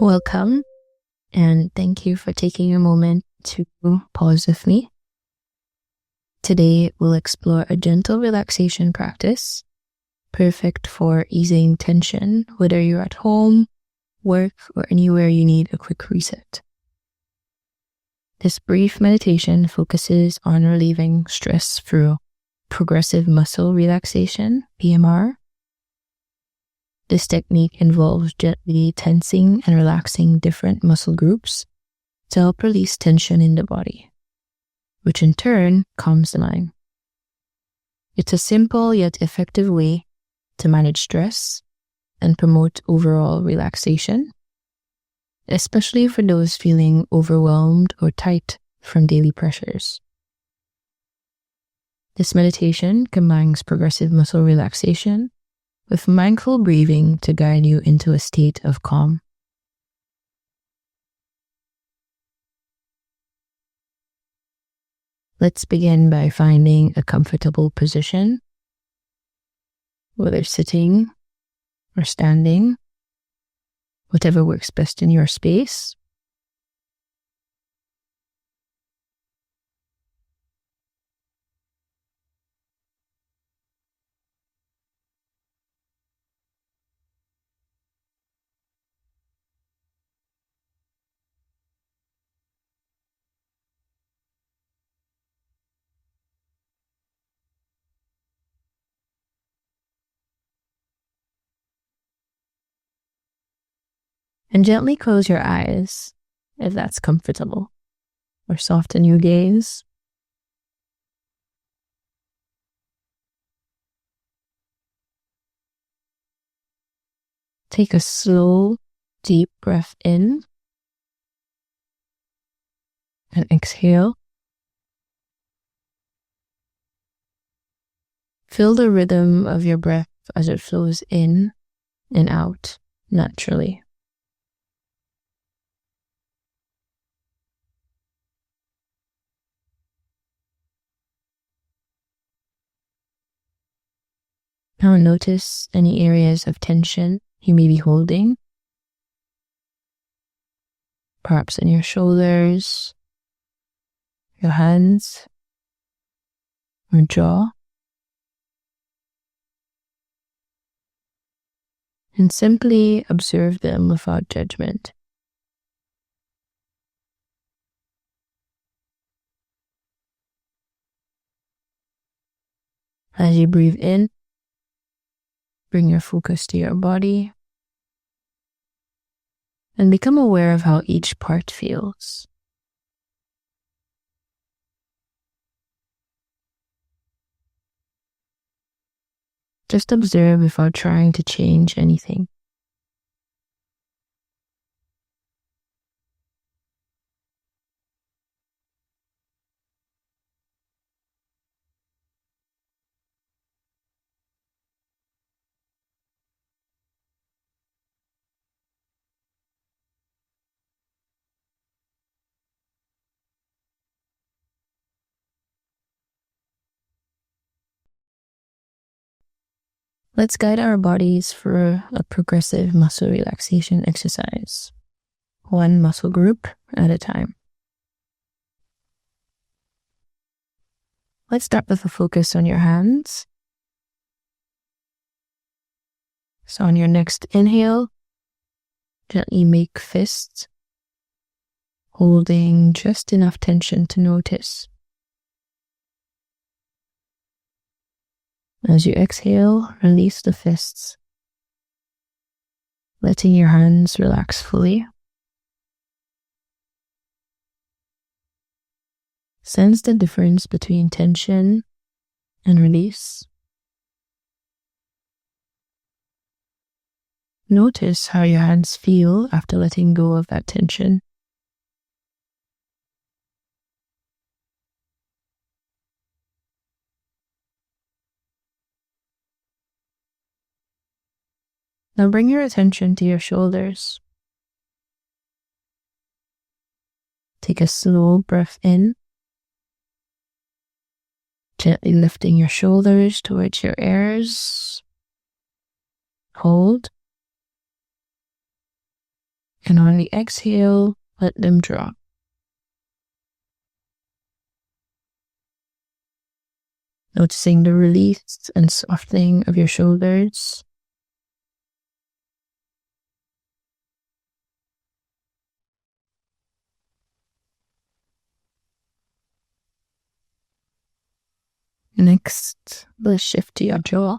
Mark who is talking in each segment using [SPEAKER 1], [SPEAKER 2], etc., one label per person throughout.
[SPEAKER 1] Welcome, and thank you for taking a moment to pause with me. Today, we'll explore a gentle relaxation practice, perfect for easing tension, whether you're at home, work, or anywhere you need a quick reset. This brief meditation focuses on relieving stress through progressive muscle relaxation, PMR. This technique involves gently tensing and relaxing different muscle groups to help release tension in the body, which in turn calms the mind. It's a simple yet effective way to manage stress and promote overall relaxation, especially for those feeling overwhelmed or tight from daily pressures. This meditation combines progressive muscle relaxation with mindful breathing to guide you into a state of calm. Let's begin by finding a comfortable position, whether sitting or standing, whatever works best in your space. And gently close your eyes if that's comfortable, or soften your gaze. Take a slow, deep breath in and exhale. Feel the rhythm of your breath as it flows in and out naturally. Now notice any areas of tension you may be holding, perhaps in your shoulders, your hands, or jaw. And simply observe them without judgment. As you breathe in, bring your focus to your body and become aware of how each part feels. Just observe without trying to change anything. Let's guide our bodies through a progressive muscle relaxation exercise, one muscle group at a time. Let's start with a focus on your hands. So on your next inhale, gently make fists, holding just enough tension to notice. As you exhale, release the fists, letting your hands relax fully. Sense the difference between tension and release. Notice how your hands feel after letting go of that tension. Now bring your attention to your shoulders. Take a slow breath in, gently lifting your shoulders towards your ears. Hold. And on the exhale, let them drop. Noticing the release and softening of your shoulders. Next, let's shift to your jaw.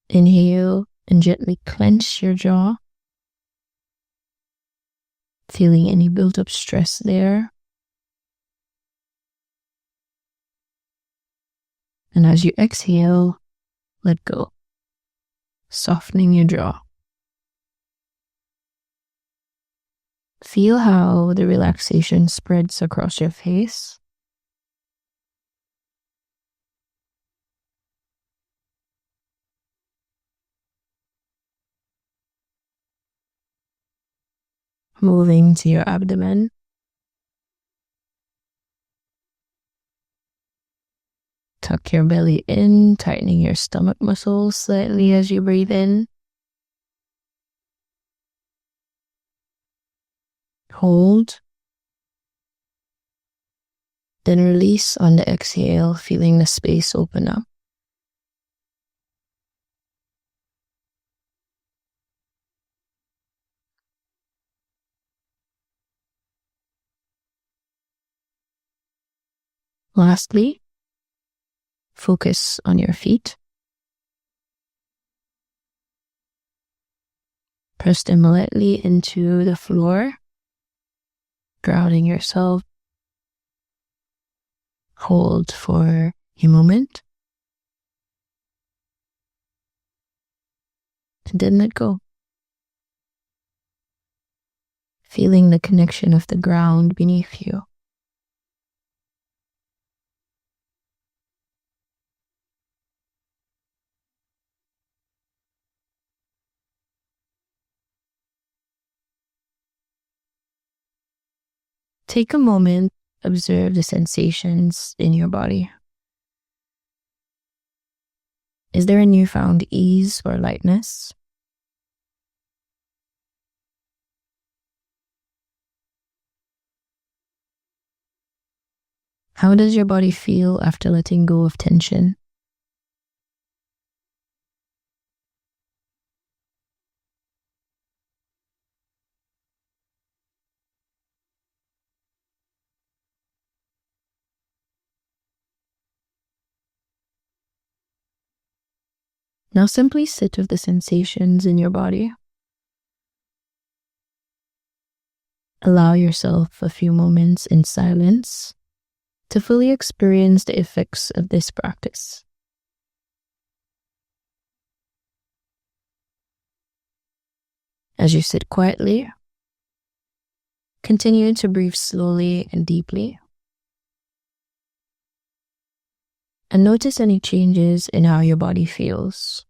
[SPEAKER 1] Inhale and gently clench your jaw, feeling any built-up stress there. And as you exhale, let go, softening your jaw. Feel how the relaxation spreads across your face. Moving to your abdomen. Tuck your belly in, tightening your stomach muscles slightly as you breathe in. Hold. Then release on the exhale, feeling the space open up. Lastly, focus on your feet. Press them lightly into the floor, grounding yourself. Hold for a moment. And then let go. Feeling the connection of the ground beneath you. Take a moment, observe the sensations in your body. Is there a newfound ease or lightness? How does your body feel after letting go of tension? Now simply sit with the sensations in your body. Allow yourself a few moments in silence to fully experience the effects of this practice. As you sit quietly, continue to breathe slowly and deeply. And notice any changes in how your body feels.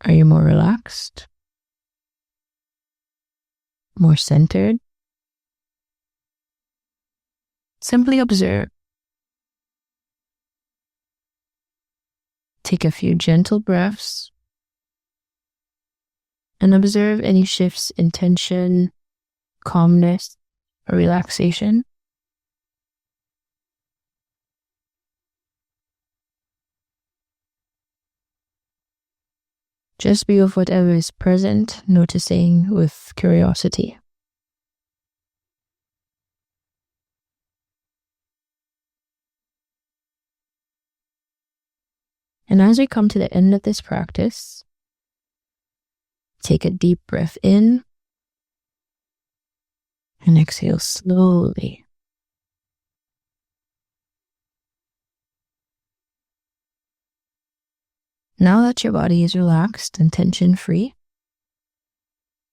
[SPEAKER 1] Are you more relaxed? More centered? Simply observe. Take a few gentle breaths and observe any shifts in tension, calmness, or relaxation. Just be with whatever is present, noticing with curiosity. And as we come to the end of this practice, take a deep breath in and exhale slowly. Now that your body is relaxed and tension-free,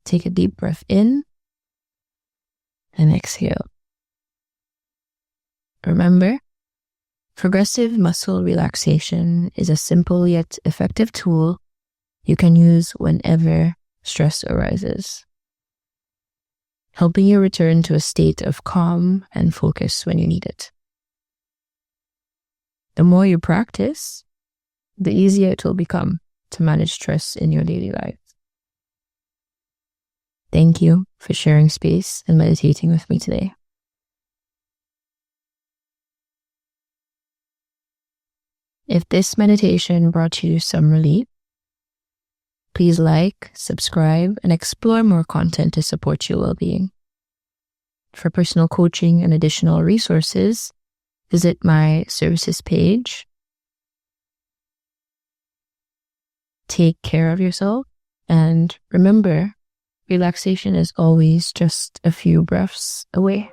[SPEAKER 1] take a deep breath in and exhale. Remember, progressive muscle relaxation is a simple yet effective tool you can use whenever stress arises, helping you return to a state of calm and focus when you need it. The more you practice, the easier it will become to manage stress in your daily life. Thank you for sharing space and meditating with me today. If this meditation brought you some relief, please like, subscribe, and explore more content to support your well-being. For personal coaching and additional resources, visit my services page. Take care of yourself, and remember, relaxation is always just a few breaths away.